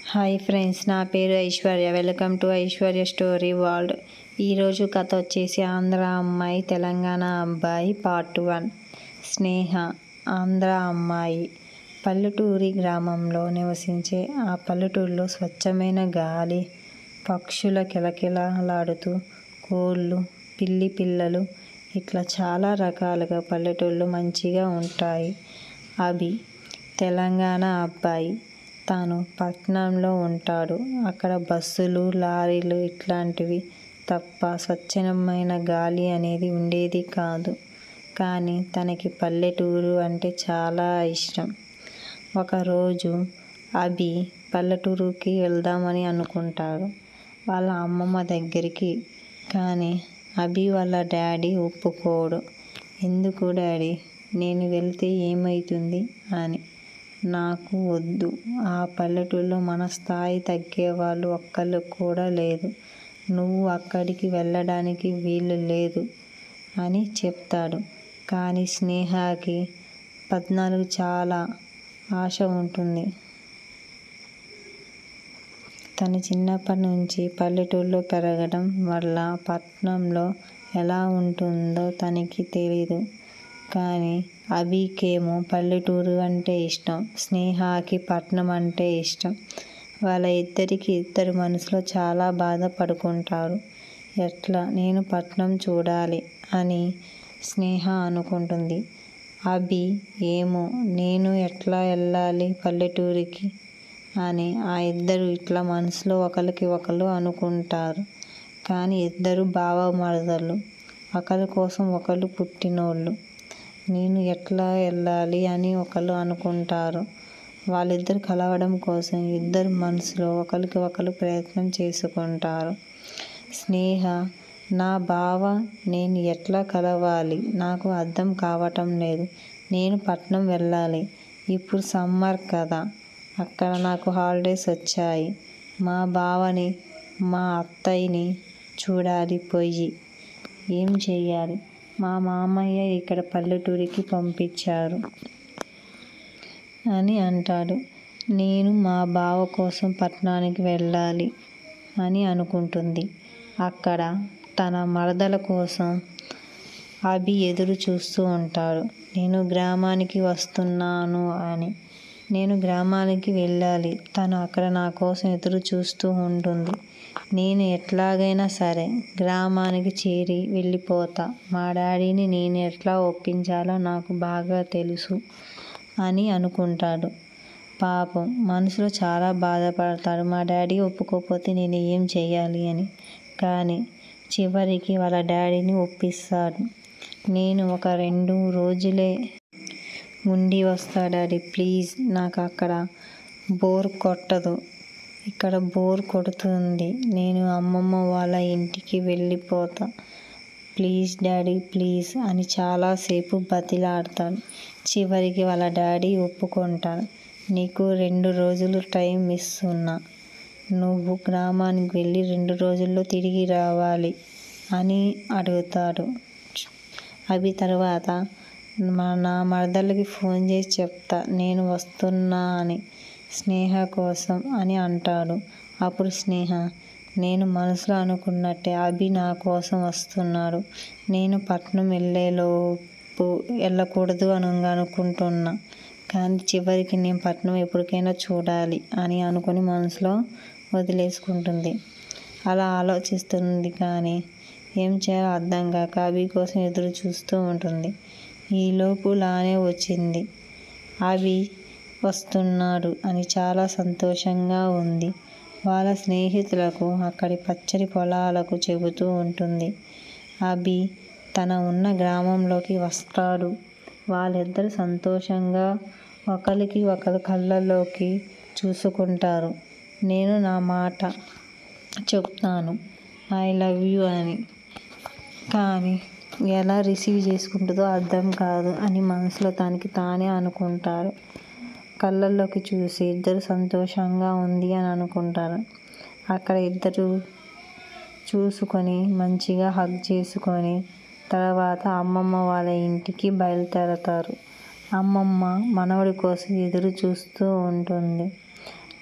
Hi friends, నా పేరు Aishwarya. Welcome to Aishwarya story world. ఈరోజు కథ వచ్చేసి ఆంధ్ర అమ్మాయి తెలంగాణ అబ్బాయి పార్ట్ 1. స్నేహ ఆంధ్ర అమ్మాయి పల్లెటూరి గ్రామంలో నివసించే ఆ పల్లెటూరులో స్వచ్ఛమైన గాలి, పక్షుల కిలకిలలాడుతూ, కోళ్ళు, పిల్లి పిల్లలు ఇట్లా చాలా రకాలుగా పల్లెటూళ్ళు మంచిగా ఉంటాయి. అభి తెలంగాణ అబ్బాయి. తాను పట్నంలో ఉంటాడు. అక్కడ బస్సులు, లారీలు ఇట్లాంటివి తప్ప స్వచ్ఛమైన గాలి అనేది ఉండేది కాదు. కానీ తనకి పల్లెటూరు అంటే చాలా ఇష్టం. ఒకరోజు అభి పల్లెటూరుకి వెళ్దామని అనుకుంటాడు వాళ్ళ అమ్మమ్మ దగ్గరికి. కానీ అభి వాళ్ళ డాడీ ఒప్పుకోడు. ఎందుకు డాడీ, నేను వెళ్తే ఏమవుతుంది అని. నాకు వద్దు, ఆ పల్లెటూరులో మన స్థాయి తగ్గేవాళ్ళు ఒక్కళ్ళు కూడా లేదు. నువ్వు అక్కడికి వెళ్ళడానికి వీలు లేదు అని చెప్తాడు. కానీ స్నేహకి 14 చాలా ఆశ ఉంటుంది. తను చిన్నప్పటి నుంచి పల్లెటూరులో పెరగడం వల్ల పట్నంలో ఎలా ఉంటుందో తనకి తెలీదు. కానీ అభికేమో పల్లెటూరు అంటే ఇష్టం, స్నేహకి పట్నం అంటే ఇష్టం. వాళ్ళ ఇద్దరు మనసులో చాలా బాధపడుకుంటారు. ఎట్లా నేను పట్నం చూడాలి అని స్నేహ అనుకుంటుంది. అభి ఏమో నేను ఎట్లా వెళ్ళాలి పల్లెటూరికి అని ఆ ఇద్దరు ఇట్లా మనసులో ఒకరికి ఒకరు అనుకుంటారు. కానీ ఇద్దరు బావమరదలు, ఒకరి కోసం ఒకరు పుట్టినోళ్ళు. నేను ఎట్లా వెళ్ళాలి అని ఒకరు అనుకుంటారు. వాళ్ళిద్దరు కలవడం కోసం ఇద్దరు మనసులో ఒకరికి ఒకరు ప్రయత్నం చేసుకుంటారు. స్నేహ, నా బావ నేను ఎట్లా కలవాలి, నాకు అర్థం కావటం లేదు. నేను పట్నం వెళ్ళాలి. ఇప్పుడు సమ్మర్ కదా, అక్కడ నాకు హాలిడేస్ వచ్చాయి. మా బావని, మా అత్తయ్యని చూడాలి పోయి. ఏం చెయ్యాలి? మా మామయ్య ఇక్కడ పల్లెటూరికి పంపించారు అని అంటాడు. నేను మా బావ కోసం పట్నానికి వెళ్ళాలి అని అనుకుంటుంది. అక్కడ తన మరదల కోసం అభి ఎదురు చూస్తూ ఉంటాడు. నేను గ్రామానికి వస్తున్నాను అని. నేను గ్రామానికి వెళ్ళాలి. తను అక్కడ నా కోసం ఎదురు చూస్తూ ఉంటుంది. నేను ఎట్లాగైనా సరే గ్రామానికి చేరి వెళ్ళిపోతా. మా డాడీని నేను ఎట్లా ఒప్పించాలో నాకు బాగా తెలుసు అని అనుకుంటాడు. పాపం మనసులో చాలా బాధపడతాడు. మా డాడీ ఒప్పుకోకపోతే నేను ఏం చెయ్యాలి అని. కానీ చివరికి వాళ్ళ డాడీని ఒప్పిస్తాడు. నేను ఒక 2 రోజులే ఉండి వస్తా డాడీ, ప్లీజ్. నాకు అక్కడ బోర్ కొట్టదు, ఇక్కడ బోర్ కొడుతుంది. నేను అమ్మమ్మ వాళ్ళ ఇంటికి వెళ్ళిపోతా. ప్లీజ్ డాడీ, ప్లీజ్ అని చాలాసేపు బతిలాడతాడు. చివరికి వాళ్ళ డాడీ ఒప్పుకుంటాడు. నీకు 2 రోజులు టైం ఇస్తున్నా. నువ్వు గ్రామానికి వెళ్ళి 2 రోజుల్లో తిరిగి రావాలి అని అడుగుతాడు. అభి తర్వాత నా మరదలకి ఫోన్ చేసి చెప్తా నేను వస్తున్నా అని, స్నేహ కోసం అని అంటాడు. అప్పుడు స్నేహ, నేను మనసులో అనుకున్నట్టే అభి నా కోసం వస్తున్నాడు. నేను పట్నం వెళ్ళేలోపు వెళ్ళకూడదు అనుకుంటున్నా. కానీ చివరికి నేను పట్నం ఎప్పటికైనా చూడాలి అని అనుకుని మనసులో వదిలేసుకుంటుంది. అలా ఆలోచిస్తుంది. కానీ ఏం చేయాలో అర్థం కాక అభి కోసం ఎదురు చూస్తూ ఉంటుంది. ఈలోపు లానే వచ్చింది. అభి వస్తున్నాడు అని చాలా సంతోషంగా ఉంది. వాళ్ళ స్నేహితులకు అక్కడి పచ్చని పొలాలకు చెబుతూ ఉంటుంది. అభి తన ఉన్న గ్రామంలోకి వస్తాడు. వాళ్ళిద్దరు సంతోషంగా ఒకరికి ఒకరు కళ్ళల్లోకి చూసుకుంటారు. నేను నా మాట చెప్తాను, ఐ లవ్ యూ అని. కానీ ఎలా రిసీవ్ చేసుకుంటుందో అర్థం కాదు అని మనసులో తనకి తానే అనుకుంటారు. కళ్ళల్లోకి చూసి ఇద్దరు సంతోషంగా ఉంది అని అనుకుంటారు. అక్కడ ఇద్దరు చూసుకొని మంచిగా హగ్ చేసుకొని తర్వాత అమ్మమ్మ వాళ్ళ ఇంటికి బయలుదేరతారు. అమ్మమ్మ మనవడి కోసం ఎదురు చూస్తూ ఉంటుంది.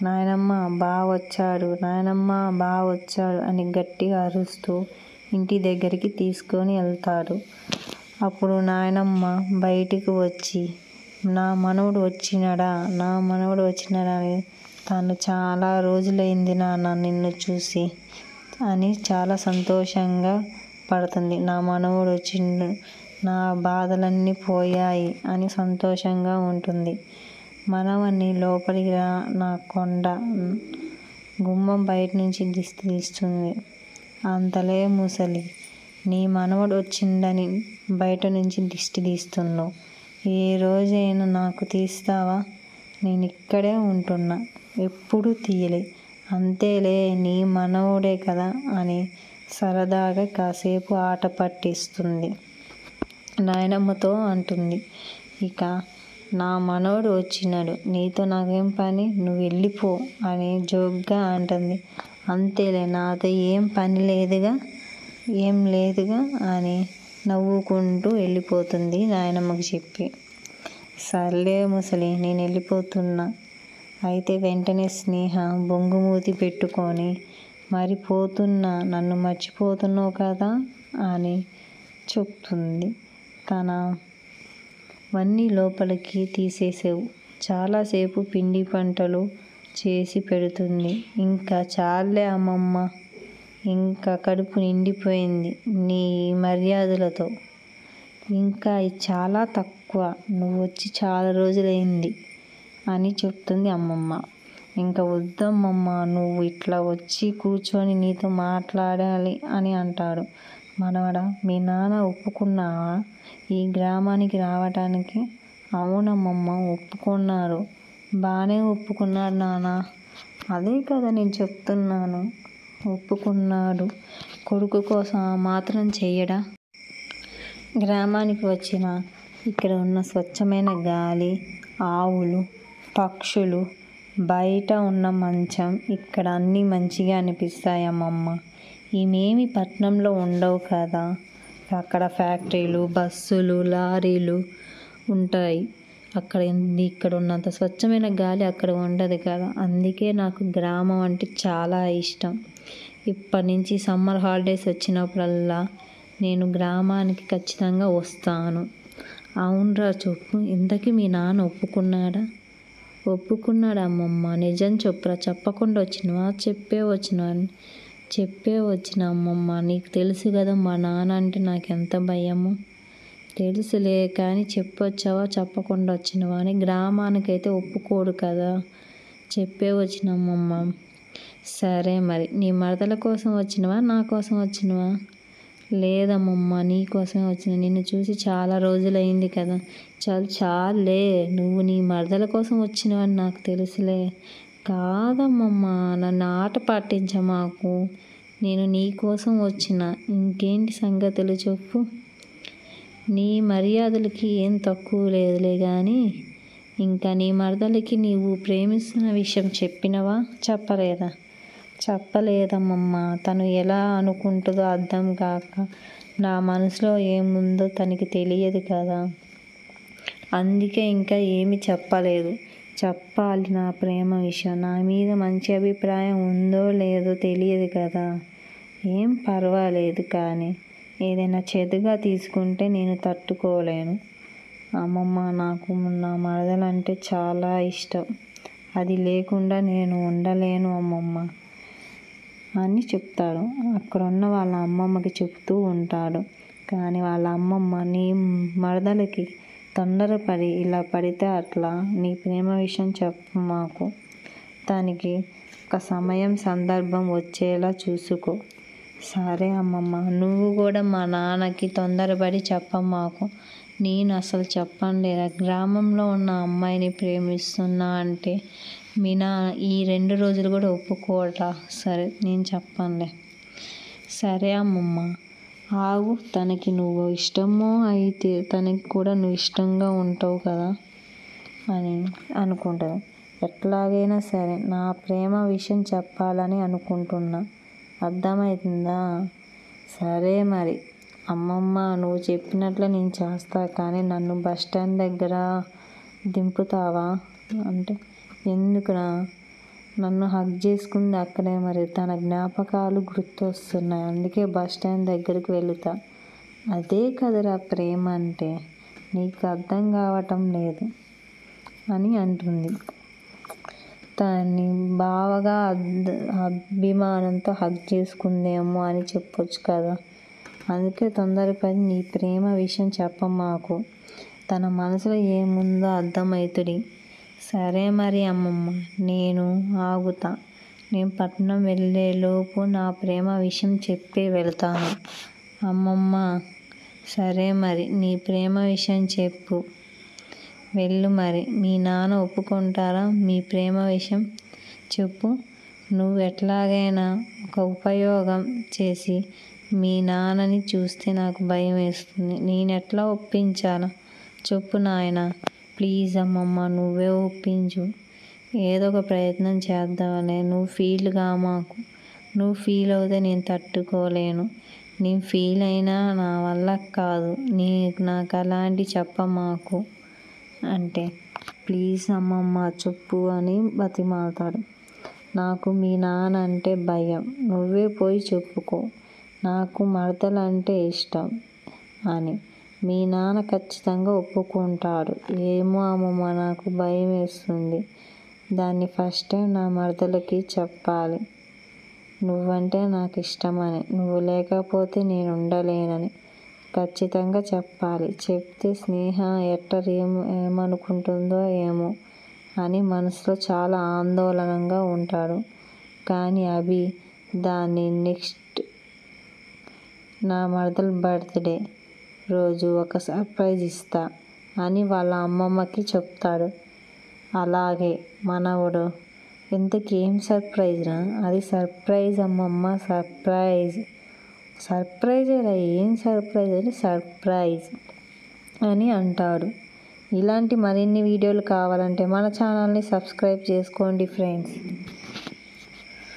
నాయనమ్మ బావ వచ్చాడు, నాయనమ్మ బావ వచ్చాడు అని గట్టిగా అరుస్తూ ఇంటి దగ్గరికి తీసుకొని వెళ్తాడు. అప్పుడు నాయనమ్మ బయటికి వచ్చి నా మనవడు వచ్చినాడా అని తను చాలా రోజులైంది నాన్న నిన్ను చూసి అని చాలా సంతోషంగా పడుతుంది. నా మనవడు వచ్చిండు, నా బాధలన్నీ పోయాయి అని సంతోషంగా ఉంటుంది. మనవన్ని లోపలికి రా నా కొండ గుమ్మం బయట నుంచి దిష్టి తీస్తుంది. అంతలే ముసలి, నీ మనవడు వచ్చిండని బయట నుంచి దిష్టి తీస్తున్నావు, ఏ రోజైనా నాకు తీస్తావా? నేను ఇక్కడే ఉంటున్నా, ఎప్పుడూ తీయలే, అంతేలే నీ మనవడే కదా అని సరదాగా కాసేపు ఆట పట్టిస్తుంది. నాయనమ్మతో అంటుంది, ఇక నా మనవడు వచ్చినాడు, నీతో నాకేం పని, నువ్వు వెళ్ళిపో అని జోక్గా అంటుంది. అంతేలే, నాతో ఏం పని లేదుగా, ఏం లేదుగా అని నవ్వుకుంటూ వెళ్ళిపోతుంది నాయనమ్మకి చెప్పి. సర్లే ముసలి, నేను వెళ్ళిపోతున్నా. అయితే వెంటనే స్నేహ బొంగుమూతి పెట్టుకొని, మరి పోతున్నా, నన్ను మర్చిపోతున్నావు కదా అని చెప్తుంది. తనవన్నీ లోపలికి తీసేసావు, చాలాసేపు పిండి వంటలు చేసి పెడుతుంది. ఇంకా చాలే అమ్మమ్మ, ఇంకా కడుపు నిండిపోయింది నీ మర్యాదలతో, ఇంకా చాలా తక్కువ, నువ్వు వచ్చి చాలా రోజులైంది అని చెప్తుంది అమ్మమ్మ. ఇంకా వద్దమ్మమ్మ, నువ్వు ఇట్లా వచ్చి కూర్చొని నీతో మాట్లాడాలి అని అంటాడు. మనవడా, మీ నాన్న ఒప్పుకున్నావా ఈ గ్రామానికి రావటానికి? అవునమ్మమ్మ, ఒప్పుకున్నారు, బాగానే ఒప్పుకున్నాడు నాన్న. అదే కదా నేను చెప్తున్నాను, ఒప్పుకున్నాడు. కొడుకు కోసం ఆ మాత్రం చెయ్యడా? గ్రామానికి వచ్చిన ఇక్కడ ఉన్న స్వచ్ఛమైన గాలి, ఆవులు, పక్షులు, బయట ఉన్న మంచం, ఇక్కడ అన్నీ మంచిగా అనిపిస్తాయమ్మమ్మ. ఇవేమి పట్నంలో ఉండవు కదా, అక్కడ ఫ్యాక్టరీలు, బస్సులు, లారీలు ఉంటాయి. ఇక్కడ ఉన్నంత స్వచ్ఛమైన గాలి అక్కడ ఉండదు కదా, అందుకే నాకు గ్రామం అంటే చాలా ఇష్టం. ఇప్పటి నుంచి సమ్మర్ హాలిడేస్ వచ్చినప్పుడల్లా నేను గ్రామానికి ఖచ్చితంగా వస్తాను. అవునరా చెప్పు, ఇంతకీ మీ నాన్న ఒప్పుకున్నాడా? ఒప్పుకున్నాడు అమ్మమ్మ, నిజం చెప్పురా, చెప్పకుండా వచ్చినవా? చెప్పే వచ్చిన అమ్మమ్మ. నీకు తెలుసు కదా మా నాన్న అంటే నాకు ఎంత భయమో. తెలుసులే కానీ చెప్పొచ్చావా, చెప్పకుండా వచ్చినవా అని. గ్రామానికైతే ఒప్పుకోడు కదా, చెప్పే వచ్చిన అమ్మమ్మ. సరే మరి, నీ మరదల కోసం వచ్చినవా, నా కోసం వచ్చినవా? లేదమ్మమ్మ, నీ కోసమే వచ్చిన, నిన్ను చూసి చాలా రోజులైంది కదా. చాలే, నువ్వు నీ మరదల కోసం వచ్చినవని నాకు తెలుసులే. కాదమ్మమ్మ, నన్ను ఆట పట్టించమాకు, నేను నీ కోసం వచ్చిన. ఇంకేంటి సంగతులు చెప్పు. నీ మర్యాదలకి ఏం తక్కువ లేదులే కానీ, ఇంకా నీ మరదలకి నీవు ప్రేమిస్తున్న విషయం చెప్పినవా, చెప్పలేదా? చెప్పలేదమ్మమ్మ, తను ఎలా అనుకుంటుందో అర్థం కాక, నా మనసులో ఏముందో తనకి తెలియదు కదా, అందుకే ఇంకా ఏమీ చెప్పలేదు. చెప్పాలి నా ప్రేమ విషయం, నా మీద మంచి అభిప్రాయం ఉందో లేదో తెలియదు కదా. ఏం పర్వాలేదు కానీ ఏదైనా చెడుగా తీసుకుంటే నేను తట్టుకోలేను అమ్మమ్మ. నాకు నా మరదలంటే చాలా ఇష్టం, అది లేకుండా నేను ఉండలేను అమ్మమ్మ అని చెప్తాడు. అక్కడ ఉన్న వాళ్ళ అమ్మమ్మకి చెప్తూ ఉంటాడు. కానీ వాళ్ళ అమ్మమ్మ, నీ మరదలకి తొందరపడి ఇలా పడితే అట్లా, నీ ప్రేమ విషయం చెప్పు మాకు, తనకి ఒక సమయం సందర్భం వచ్చేలా చూసుకో. సరే అమ్మమ్మ, నువ్వు కూడా మా నాన్నకి తొందరపడి చెప్పమాకు, నేను అసలు చెప్పనులేరా. గ్రామంలో ఉన్న అమ్మాయిని ప్రేమిస్తున్నా అంటే మీ నాన్న ఈ 2 రోజులు కూడా ఒప్పుకోవట్లా. సరే, నేను చెప్పనులే. సరే అమ్మమ్మ, ఆగు, తనకి నువ్వు ఇష్టమో అయితే తనకి కూడా నువ్వు ఇష్టంగా ఉంటావు కదా అని అనుకుంటాను. ఎట్లాగైనా సరే నా ప్రేమ విషయం చెప్పాలని అనుకుంటున్నా, అర్థమవుతుందా? సరే మరి అమ్మమ్మ, నువ్వు చెప్పినట్లే నేను చేస్తా, కానీ నన్ను బస్ స్టాండ్ దగ్గర దింపుతావా అంటే? ఎందుకురా, నన్ను హగ్ చేసుకుంది అక్కడే. మరి తన జ్ఞాపకాలు గుర్తొస్తున్నాయి. అందుకే బస్ స్టాండ్ దగ్గరికి వెళుతా. అదే కదరా ప్రేమ అంటే, నీకు అర్థం కావటం లేదు అని అంటుంది. తనని బావగా అభిమానంతో హగ్ చేసుకుందేమో అని చెప్పొచ్చు కదా. అందుకే తొందరపడి నీ ప్రేమ విషయం చెప్పమాకు. తన మనసులో ఏముందో అర్థమవుతుంది. సరే మరి అమ్మమ్మ, నేను ఆగుతా. నేను పట్నం వెళ్ళేలోపు నా ప్రేమ విషయం చెప్పి వెళ్తాను. అమ్మమ్మ, సరే మరి నీ ప్రేమ విషయం చెప్పు. వెళ్ళు మరి. మీ నాన్న ఒప్పుకుంటారా? మీ ప్రేమ విషయం చెప్పు. నువ్వు ఎట్లాగైనా ఒక ఉపయోగం చేసి మీ నాన్నని చూస్తే నాకు భయం వేస్తుంది. నేనెట్లా ఒప్పించాలా చెప్పు నాయనా. ప్లీజ్ అమ్మమ్మ, నువ్వే ఒప్పించు. ఏదో ఒక ప్రయత్నం చేద్దాంలే. నువ్వు ఫీల్ కామాకు. నువ్వు ఫీల్ అవుతే నేను తట్టుకోలేను. నేను ఫీల్ అయినా నా వల్ల కాదు. నాకు అలాంటి చెప్పమాకు అంటే, ప్లీజ్ అమ్మమ్మ చెప్పు అని బతిమాలుతాడు. నాకు మీ నాన్న అంటే భయం. నువ్వే పోయి చెప్పుకో. నాకు మరదలంటే ఇష్టం అని. మీ నాన్న ఖచ్చితంగా ఒప్పుకుంటాడు. ఏమో అమ్మమ్మ, నాకు భయం వేస్తుంది. దాన్ని ఫస్ట్ టైం నా మరదలకి చెప్పాలి. నువ్వంటే నాకు ఇష్టమని, నువ్వు లేకపోతే నేను ఉండలేనని ఖచ్చితంగా చెప్పాలి. చెప్తే స్నేహ ఏమనుకుంటుందో ఏమో అని మనసులో చాలా ఆందోళనగా ఉంటాడు. కానీ అభి దాన్ని నెక్స్ట్ నా మరదల బర్త్డే రోజు ఒక సర్ప్రైజ్ ఇస్తా అని వాళ్ళ అమ్మమ్మకి చెప్తాడు. అలాగే మనవడు. ఇంతకేం సర్ప్రైజ్ రా? అది సర్ప్రైజ్ అమ్మమ్మ, సర్ప్రైజ్. సర్ప్రైజేరా? ఏం సర్ప్రైజ్ అని సర్ప్రైజ్ అని అంటాడు. ఇలాంటి మరిన్ని వీడియోలు కావాలంటే మన ఛానల్ని సబ్స్క్రైబ్ చేసుకోండి ఫ్రెండ్స్.